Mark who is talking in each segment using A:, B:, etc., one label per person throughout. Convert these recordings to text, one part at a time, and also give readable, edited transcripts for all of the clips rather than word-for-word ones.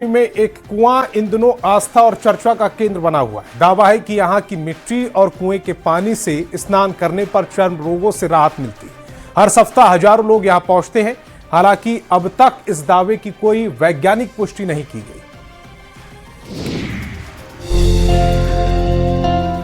A: में एक कुआं इन दिनों आस्था और चर्चा का केंद्र बना हुआ है। दावा है कि यहां की मिट्टी और कुएं के पानी से स्नान करने पर चर्म रोगों से राहत मिलती है। हर सप्ताह हजारों लोग यहां पहुंचते हैं। हालांकि अब तक इस दावे की कोई वैज्ञानिक पुष्टि नहीं की गई।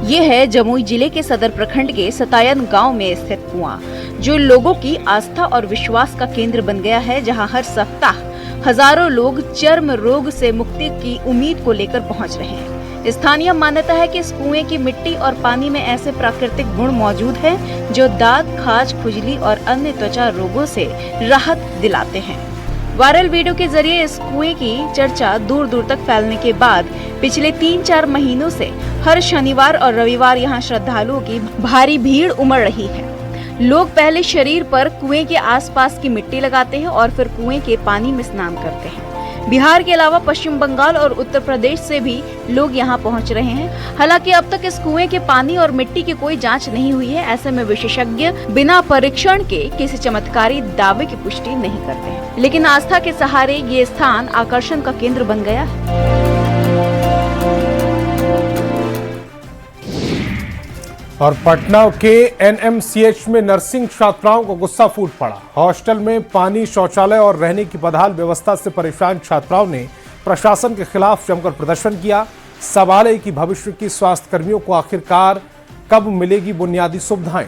B: ये है जमुई जिले के सदर प्रखंड के सतायन गांव में स्थित कुआं, जो लोगों की आस्था और विश्वास का केंद्र बन गया है, जहां हर सप्ताह हजारों लोग चर्म रोग से मुक्ति की उम्मीद को लेकर पहुंच रहे हैं। स्थानीय मान्यता है कि इस कुएं की मिट्टी और पानी में ऐसे प्राकृतिक गुण मौजूद हैं जो दांत, खाज, खुजली और अन्य त्वचा रोगों से राहत दिलाते हैं। वायरल वीडियो के जरिए इस कुएं की चर्चा दूर दूर तक फैलने के बाद पिछले 3-4 महीनों से हर शनिवार और रविवार यहां श्रद्धालुओं की भारी भीड़ उमड़ रही है। लोग पहले शरीर पर कुएं के आसपास की मिट्टी लगाते हैं और फिर कुएं के पानी में स्नान करते हैं। बिहार के अलावा पश्चिम बंगाल और उत्तर प्रदेश से भी लोग यहां पहुंच रहे हैं। हालांकि अब तक इस कुएं के पानी और मिट्टी की कोई जांच नहीं हुई है। ऐसे में विशेषज्ञ बिना परीक्षण के किसी चमत्कारी दावे की पुष्टि नहीं करते हैं। लेकिन आस्था के सहारे ये स्थान आकर्षण का केंद्र बन गया है।
A: और पटना के एनएमसीएच में नर्सिंग छात्राओं को गुस्सा फूट पड़ा। हॉस्टल में पानी, शौचालय और रहने की बदहाल व्यवस्था से परेशान छात्राओं ने प्रशासन के खिलाफ जमकर प्रदर्शन किया। सवाल है कि भविष्य की स्वास्थ्य कर्मियों को आखिरकार कब मिलेगी बुनियादी सुविधाएं।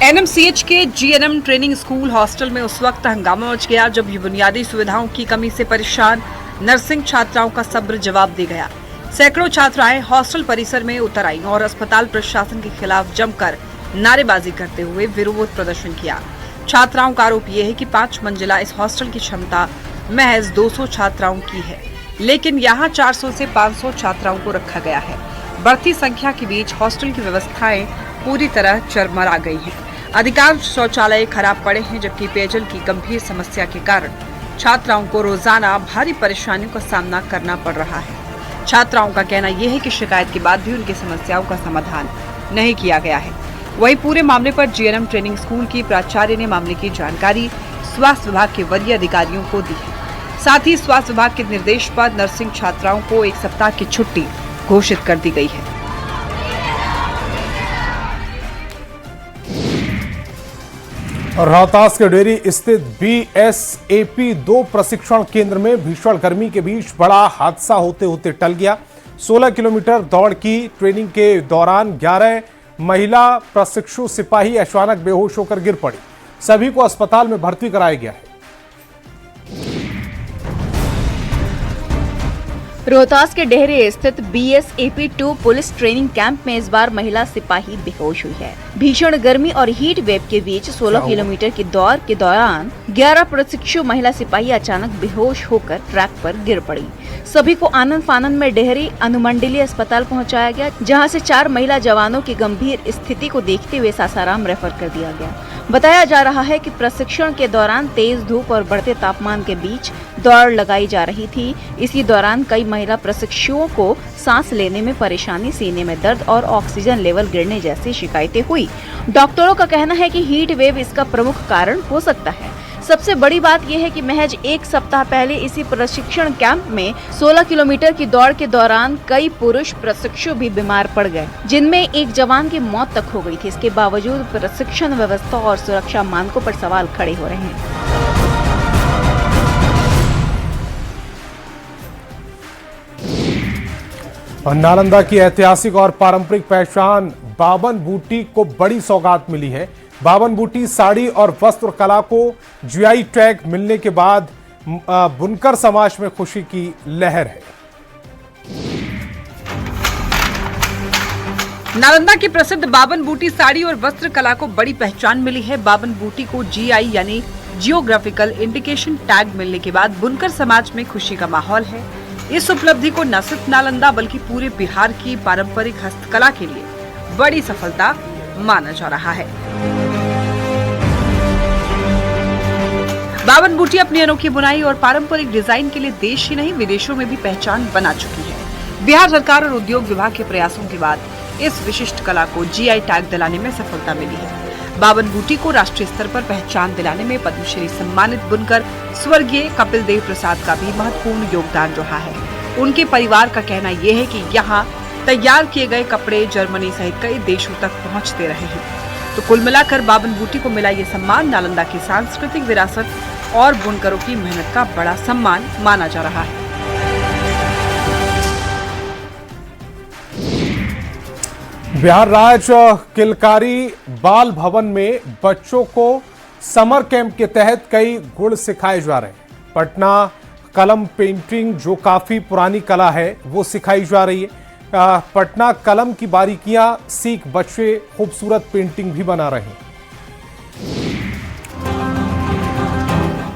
C: एनएमसीएच के जीएनएम ट्रेनिंग स्कूल हॉस्टल में उस वक्त हंगामा मच गया जब ये बुनियादी सुविधाओं की कमी से परेशान नर्सिंग छात्राओं का सब्र जवाब दे गया। सैकड़ों छात्राएं हॉस्टल परिसर में उतर आईं और अस्पताल प्रशासन के खिलाफ जमकर नारेबाजी करते हुए विरोध प्रदर्शन किया। छात्राओं का आरोप यह है कि 5 मंजिला इस हॉस्टल की क्षमता महज 200 छात्राओं की है, लेकिन यहां 400 से 500 छात्राओं को रखा गया है। बढ़ती संख्या के बीच हॉस्टल की व्यवस्थाएं पूरी तरह चरमरा गई हैं। अधिकांश शौचालय खराब पड़े हैं, जबकि पेयजल की गंभीर समस्या के कारण छात्राओं को रोजाना भारी परेशानियों का सामना करना पड़ रहा है। छात्राओं का कहना यह है कि शिकायत के बाद भी उनकी समस्याओं का समाधान नहीं किया गया है। वहीं पूरे मामले पर जीएनएम ट्रेनिंग स्कूल की प्राचार्य ने मामले की जानकारी स्वास्थ्य विभाग के वरीय अधिकारियों को दी है। साथ ही स्वास्थ्य विभाग के निर्देश पर नर्सिंग छात्राओं को 1 सप्ताह की छुट्टी घोषित कर दी गई है।
A: और रोहतास के डेरी स्थित बीएसएपी 2 प्रशिक्षण केंद्र में भीषण गर्मी के बीच बड़ा हादसा होते होते टल गया। 16 किलोमीटर दौड़ की ट्रेनिंग के दौरान 11 महिला प्रशिक्षु सिपाही अचानक बेहोश होकर गिर पड़ी। सभी को अस्पताल में भर्ती कराया गया है।
B: रोहतास के डेहरी स्थित बीएसएपी 2 पुलिस ट्रेनिंग कैंप में इस बार महिला सिपाही बेहोश हुई है। भीषण गर्मी और हीट वेव के बीच 16 किलोमीटर की दौड़ के दौरान 11 प्रशिक्षु महिला सिपाही अचानक बेहोश होकर ट्रैक पर गिर पड़ी। सभी को आनंद फानंद में डेहरी अनुमंडलीय अस्पताल पहुंचाया गया, जहां से 4 महिला जवानों की गंभीर स्थिति को देखते हुए सासाराम रेफर कर दिया गया। बताया जा रहा है कि प्रशिक्षण के दौरान तेज धूप और बढ़ते तापमान के बीच दौड़ लगाई जा रही थी। इसी दौरान कई महिला प्रशिक्षुओं को सांस लेने में परेशानी, सीने में दर्द और ऑक्सीजन लेवल गिरने जैसी शिकायतें हुई। डॉक्टरों का कहना है कि हीट वेव इसका प्रमुख कारण हो सकता है। सबसे बड़ी बात यह है कि महज 1 सप्ताह पहले इसी प्रशिक्षण कैंप में 16 किलोमीटर की दौड़ के दौरान कई पुरुष प्रशिक्षु भी बीमार पड़ गए, जिनमें एक जवान की मौत तक हो गई थी। इसके बावजूद प्रशिक्षण व्यवस्था और सुरक्षा मानकों पर सवाल खड़े हो रहे हैं।
A: और नालंदा की ऐतिहासिक और पारंपरिक पहचान बावन बूटी को बड़ी सौगात मिली है। बावन बूटी साड़ी और वस्त्र कला को जीआई टैग मिलने के बाद बुनकर समाज में खुशी की लहर है।
C: नालंदा की प्रसिद्ध बावन बूटी साड़ी और वस्त्र कला को बड़ी पहचान मिली है। बावन बूटी को जीआई यानी जियोग्राफिकल इंडिकेशन टैग मिलने के बाद बुनकर समाज में खुशी का माहौल है। इस उपलब्धि को न सिर्फ नालंदा बल्कि पूरे बिहार की पारंपरिक हस्तकला के लिए बड़ी सफलता माना जा रहा है। बावन बूटी अपनी अनोखी बुनाई और पारंपरिक डिजाइन के लिए देश ही नहीं विदेशों में भी पहचान बना चुकी है। बिहार सरकार और उद्योग विभाग के प्रयासों के बाद इस विशिष्ट कला को जीआई टैग दिलाने में सफलता मिली है। बावन बूटी को राष्ट्रीय स्तर पर पहचान दिलाने में पद्मश्री सम्मानित बुनकर स्वर्गीय कपिल देव प्रसाद का भी महत्वपूर्ण योगदान रहा है। उनके परिवार का कहना यह है कि यहाँ तैयार किए गए कपड़े जर्मनी सहित कई देशों तक पहुँचते रहे हैं। तो कुल मिलाकर बावन बूटी को मिला ये सम्मान नालंदा की सांस्कृतिक विरासत और बुनकरों की मेहनत का बड़ा सम्मान माना जा रहा है।
A: बिहार राज्य किलकारी बाल भवन में बच्चों को समर कैंप के तहत कई गुण सिखाए जा रहे हैं। पटना कलम पेंटिंग जो काफी पुरानी कला है वो सिखाई जा रही है। पटना कलम की बारीकियां सीख बच्चे खूबसूरत पेंटिंग भी बना रहे हैं।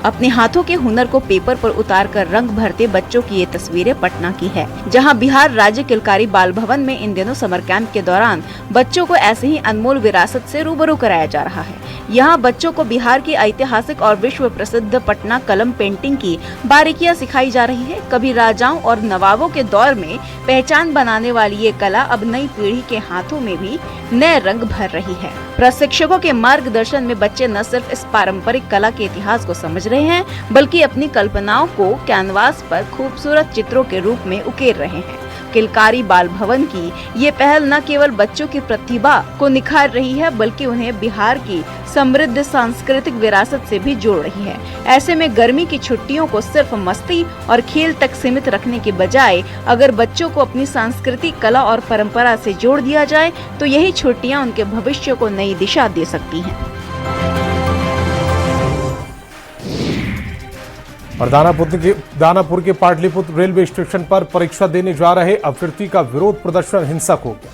B: अपने हाथों के हुनर को पेपर पर उतारकर रंग भरते बच्चों की ये तस्वीरें पटना की है, जहां बिहार राज्य किलकारी बाल भवन में इन दिनों समर कैंप के दौरान बच्चों को ऐसे ही अनमोल विरासत से रूबरू कराया जा रहा है। यहां बच्चों को बिहार की ऐतिहासिक और विश्व प्रसिद्ध पटना कलम पेंटिंग की बारीकियां सिखाई जा रही है। कभी राजाओं और नवाबों के दौर में पहचान बनाने वाली ये कला अब नई पीढ़ी के हाथों में भी नए रंग भर रही है। प्रशिक्षकों के मार्गदर्शन में बच्चे न सिर्फ इस पारंपरिक कला के इतिहास को समझ रहे हैं, बल्कि अपनी कल्पनाओं को कैनवास पर खूबसूरत चित्रों के रूप में उकेर रहे हैं। किलकारी बाल भवन की ये पहल न केवल बच्चों की प्रतिभा को निखार रही है, बल्कि उन्हें बिहार की समृद्ध सांस्कृतिक विरासत से भी जोड़ रही है। ऐसे में गर्मी की छुट्टियों को सिर्फ मस्ती और खेल तक सीमित रखने के बजाय अगर बच्चों को अपनी सांस्कृतिक कला और परंपरा से जोड़ दिया जाए तो यही छुट्टियां उनके भविष्य को नई दिशा दे सकती हैं।
A: और दानापुर के पाटलिपुत्र रेलवे स्टेशन पर परीक्षा देने जा रहे अभ्यर्थी का विरोध प्रदर्शन हिंसक हो गया।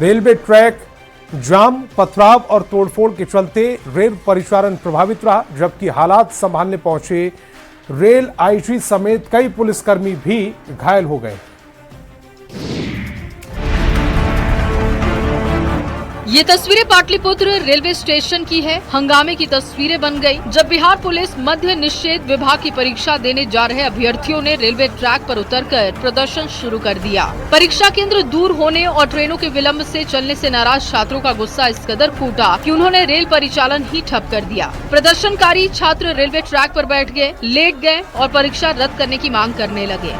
A: रेलवे ट्रैक जाम, पथराव और तोड़फोड़ के चलते रेल परिचालन प्रभावित रहा, जबकि हालात संभालने पहुंचे रेल आईजी समेत कई पुलिसकर्मी भी घायल हो गए।
D: ये तस्वीरें पाटलिपुत्र रेलवे स्टेशन की है। हंगामे की तस्वीरें बन गई जब बिहार पुलिस मध्य निषेध विभाग की परीक्षा देने जा रहे अभ्यर्थियों ने रेलवे ट्रैक पर उतरकर प्रदर्शन शुरू कर दिया। परीक्षा केंद्र दूर होने और ट्रेनों के विलंब से चलने से नाराज छात्रों का गुस्सा इस कदर फूटा कि उन्होंने रेल परिचालन ही ठप कर दिया। प्रदर्शनकारी छात्र रेलवे ट्रैक पर बैठ गए, लेट गए और परीक्षा रद्द करने की मांग करने लगे।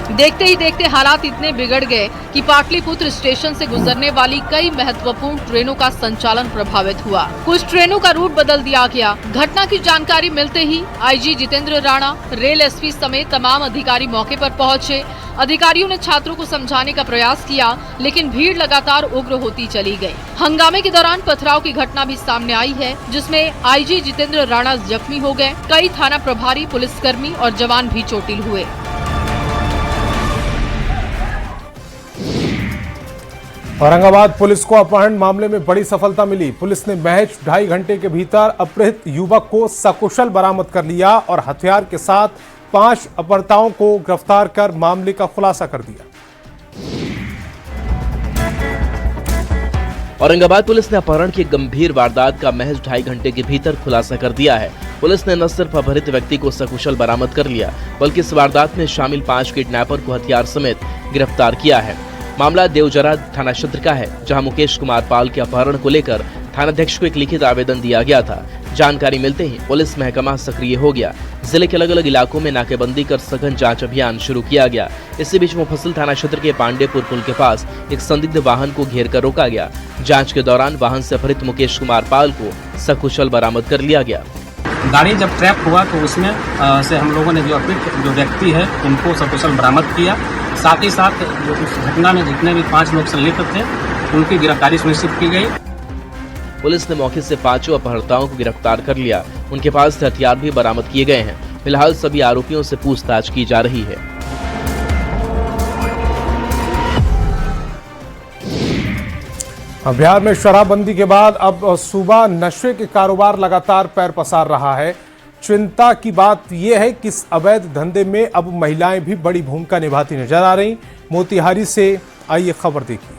D: देखते ही देखते हालात इतने बिगड़ गए कि पाटलिपुत्र स्टेशन से गुजरने वाली कई महत्वपूर्ण ट्रेनों का संचालन प्रभावित हुआ। कुछ ट्रेनों का रूट बदल दिया गया। घटना की जानकारी मिलते ही IG Jitendra Rana, rail SP समेत तमाम अधिकारी मौके पर पहुंचे। अधिकारियों ने छात्रों को समझाने का प्रयास किया, लेकिन भीड़ लगातार उग्र होती चली गई। हंगामे के दौरान पथराव की घटना भी सामने आई है, जिसमें आईजी जितेंद्र राणा जख्मी हो गए। कई थाना प्रभारी, पुलिसकर्मी और जवान भी चोटिल हुए।
A: औरंगाबाद पुलिस को अपहरण मामले में बड़ी सफलता मिली। पुलिस ने महज 2.5 घंटे के भीतर अपहृत युवक को सकुशल बरामद कर लिया और हथियार के साथ 5 अपहर्ताओं को गिरफ्तार कर मामले का खुलासा कर दिया।
E: औरंगाबाद पुलिस ने अपहरण की गंभीर वारदात का महज 2.5 घंटे के भीतर खुलासा कर दिया है। पुलिस ने न सिर्फ अपहृत व्यक्ति को सकुशल बरामद कर लिया, बल्कि इस वारदात में शामिल 5 किडनैपर को हथियार समेत गिरफ्तार किया है। मामला देवजरा थाना क्षेत्र का है, जहां मुकेश कुमार पाल के अपहरण को लेकर थानाध्यक्ष को एक लिखित आवेदन दिया गया था। जानकारी मिलते ही पुलिस महकमा सक्रिय हो गया। जिले के अलग अलग इलाकों में नाकेबंदी कर सघन जांच अभियान शुरू किया गया। इसी बीच मुफस्सिल थाना क्षेत्र के पांडेपुर पुल के पास एक संदिग्ध वाहन को घेर कर रोका गया। जांच के दौरान वाहन से अपहृत मुकेश कुमार पाल को सकुशल बरामद कर लिया गया।
F: गाड़ी जब ट्रैप हुआ तो उसमें से हम लोगों ने जो व्यक्ति है उनको सकुशल बरामद किया। साथ ही साथ उस घटना में जितने भी 5 लोग संलिप्त थे उनकी गिरफ्तारी सुनिश्चित की गई।
E: पुलिस ने मौके से 5 अपहर्ताओं को गिरफ्तार कर लिया। उनके पास से हथियार भी बरामद किए गए हैं। फिलहाल सभी आरोपियों से पूछताछ की जा रही है।
A: बिहार में शराबबंदी के बाद अब सूबा नशे के कारोबार लगातार पैर पसार रहा है। चिंता की बात यह है कि इस अवैध धंधे में अब महिलाएं भी बड़ी भूमिका निभाती नजर आ रही। मोतिहारी से आइए खबर देखिए।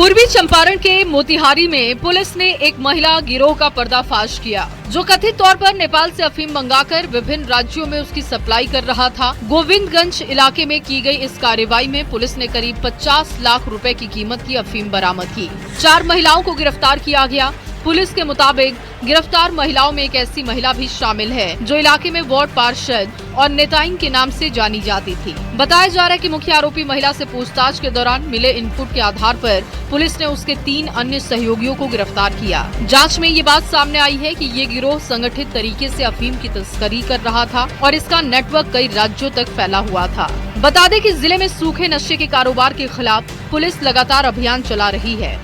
D: पूर्वी चंपारण के मोतिहारी में पुलिस ने एक महिला गिरोह का पर्दाफाश किया, जो कथित तौर पर नेपाल से अफीम मंगाकर विभिन्न राज्यों में उसकी सप्लाई कर रहा था। गोविंदगंज इलाके में की गई इस कार्रवाई में पुलिस ने करीब 50 लाख रुपए की कीमत की अफीम बरामद की। 4 महिलाओं को गिरफ्तार किया गया। पुलिस के मुताबिक गिरफ्तार महिलाओं में एक ऐसी महिला भी शामिल है जो इलाके में वार्ड पार्षद और नेताइन के नाम से जानी जाती थी। बताया जा रहा है कि मुख्य आरोपी महिला से पूछताछ के दौरान मिले इनपुट के आधार पर पुलिस ने उसके 3 अन्य सहयोगियों को गिरफ्तार किया। जांच में ये बात सामने आई है कि ये गिरोह संगठित तरीके से अफीम की तस्करी कर रहा था और इसका नेटवर्क कई राज्यों तक फैला हुआ था। बता दें कि जिले में सूखे नशे के कारोबार के खिलाफ पुलिस लगातार अभियान चला रही है।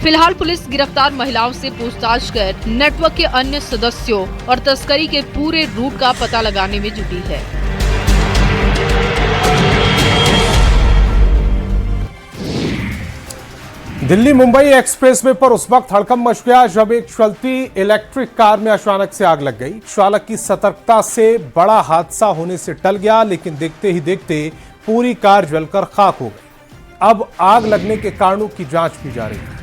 D: फिलहाल पुलिस गिरफ्तार महिलाओं से पूछताछ कर नेटवर्क के अन्य सदस्यों और तस्करी के पूरे रूट का पता लगाने में जुटी है।
A: दिल्ली मुंबई एक्सप्रेसवे पर उस वक्त हड़कंप मच गया जब एक चलती इलेक्ट्रिक कार में अचानक से आग लग गई। चालक की सतर्कता से बड़ा हादसा होने से टल गया, लेकिन देखते ही देखते पूरी कार जलकर खाक हो गई। अब आग लगने के कारणों की जांच की जा रही है।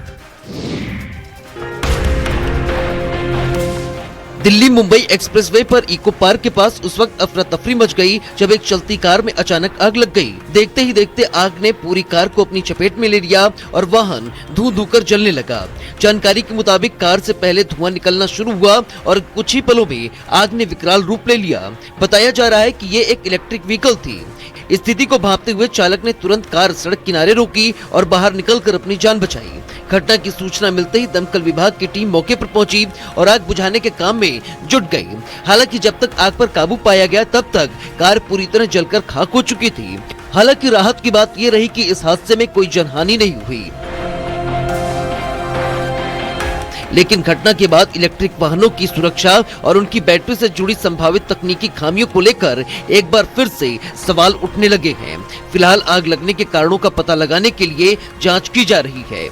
G: दिल्ली मुंबई एक्सप्रेसवे पर इको पार्क के पास उस वक्त अफरा तफरी मच गई जब एक चलती कार में अचानक आग लग गई। देखते ही देखते आग ने पूरी कार को अपनी चपेट में ले लिया और वाहन धू कर जलने लगा। जानकारी के मुताबिक कार से पहले धुआं निकलना शुरू हुआ और कुछ ही पलों में आग ने विकराल रूप ले लिया। बताया जा रहा है कि ये एक इलेक्ट्रिक व्हीकल थी। स्थिति को भांपते हुए चालक ने तुरंत कार सड़क किनारे रोकी और बाहर निकलकर अपनी जान बचाई। घटना की सूचना मिलते ही दमकल विभाग की टीम मौके पर पहुंची और आग बुझाने के काम में जुट गई। हालांकि जब तक आग पर काबू पाया गया तब तक कार पूरी तरह जलकर खाक हो चुकी थी। हालांकि राहत की बात यह रही कि इस हादसे में कोई जनहानि नहीं हुई, लेकिन घटना के बाद इलेक्ट्रिक वाहनों की सुरक्षा और उनकी बैटरी से जुड़ी संभावित तकनीकी खामियों को लेकर एक बार फिर से सवाल उठने लगे हैं। फिलहाल आग लगने के कारणों का पता लगाने के लिए जांच की जा रही है।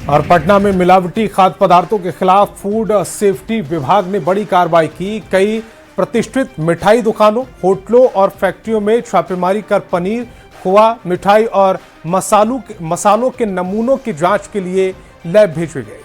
A: और पटना में मिलावटी खाद्य पदार्थों के खिलाफ फूड सेफ्टी विभाग ने बड़ी कार्रवाई की। कई प्रतिष्ठित मिठाई दुकानों, होटलों और फैक्ट्रियों में छापेमारी कर पनीर, खोआ, मिठाई और मसालों के नमूनों की जांच के लिए लैब भेजे गए।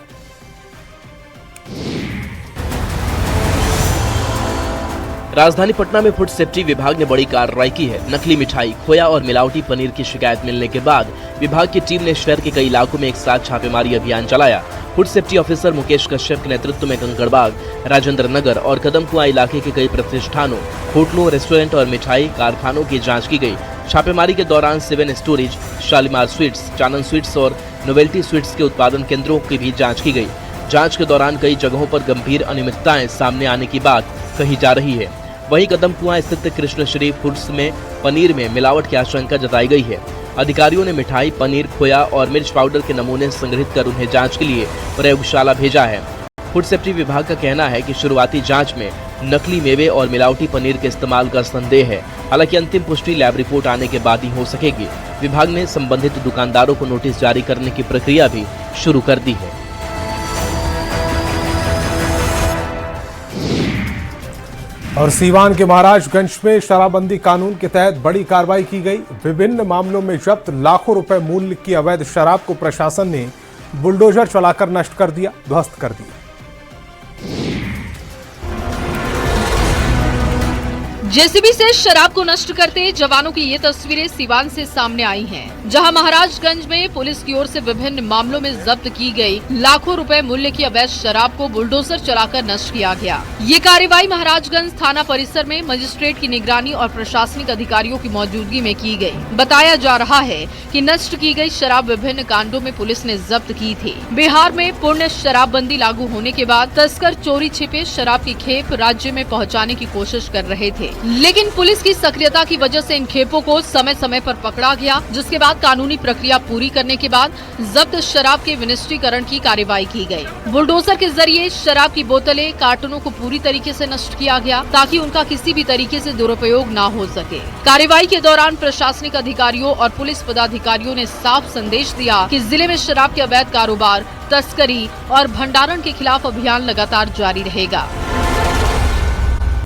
E: राजधानी पटना में फूड सेफ्टी विभाग ने बड़ी कार्रवाई की है। नकली मिठाई, खोया और मिलावटी पनीर की शिकायत मिलने के बाद विभाग की टीम ने शहर के कई इलाकों में एक साथ छापेमारी अभियान चलाया। Food safety officer Mukesh Kashyap के नेतृत्व में कंकड़बाग, राजेंद्र नगर और कदमकुआं इलाके के कई प्रतिष्ठानों, होटलों, रेस्टोरेंट और मिठाई कारखानों की जांच की गई। छापेमारी के दौरान 7 storage, Shalimar sweets, Chanan sweets और नोवेल्टी स्वीट्स के उत्पादन केंद्रों की भी जांच की गई। जांच के दौरान कई जगहों पर गंभीर अनियमितताएं सामने आने की बात कही जा रही है। वहीं कदमकुआं स्थित कृष्णश्री फूड्स में पनीर में मिलावट की आशंका जताई गई है। अधिकारियों ने मिठाई, पनीर, खोया और मिर्च पाउडर के नमूने संग्रहित कर उन्हें जांच के लिए प्रयोगशाला भेजा है। फूड सेफ्टी विभाग का कहना है कि शुरुआती जांच में नकली मेवे और मिलावटी पनीर के इस्तेमाल का संदेह है। हालांकि अंतिम पुष्टि लैब रिपोर्ट आने के बाद ही हो सकेगी। विभाग ने संबंधित दुकानदारों को नोटिस जारी करने की प्रक्रिया भी शुरू कर दी है।
A: और सीवान के महाराजगंज में शराबबंदी कानून के तहत बड़ी कार्रवाई की गई। विभिन्न मामलों में जब्त लाखों रुपए मूल्य की अवैध शराब को प्रशासन ने बुलडोजर चलाकर नष्ट कर दिया, ध्वस्त कर दिया।
D: जेसीबी से शराब को नष्ट करते जवानों की ये तस्वीरें सीवान से सामने आई हैं, जहां महाराजगंज में पुलिस की ओर से विभिन्न मामलों में जब्त की गई लाखों रुपए मूल्य की अवैध शराब को बुलडोजर चलाकर नष्ट किया गया। ये कार्रवाई महाराजगंज थाना परिसर में मजिस्ट्रेट की निगरानी और प्रशासनिक अधिकारियों की मौजूदगी में की गई। बताया जा रहा है कि नष्ट की गई शराब विभिन्न कांडों में पुलिस ने जब्त की थी। बिहार में पूर्ण शराबबंदी लागू होने के बाद तस्कर चोरी छिपे शराब की खेप राज्य में पहुँचाने की कोशिश कर रहे थे, लेकिन पुलिस की सक्रियता की वजह से इन खेपों को समय समय पर पकड़ा गया, जिसके बाद कानूनी प्रक्रिया पूरी करने के बाद जब्त शराब के विनिष्टीकरण की कार्रवाई की गई। बुलडोजर के जरिए शराब की बोतलें, कार्टनों को पूरी तरीके से नष्ट किया गया ताकि उनका किसी भी तरीके से दुरुपयोग न हो सके। कार्रवाई के दौरान प्रशासनिक अधिकारियों और पुलिस पदाधिकारियों ने साफ संदेश दिया कि जिले में शराब के अवैध कारोबार, तस्करी और भंडारण के खिलाफ अभियान लगातार जारी रहेगा।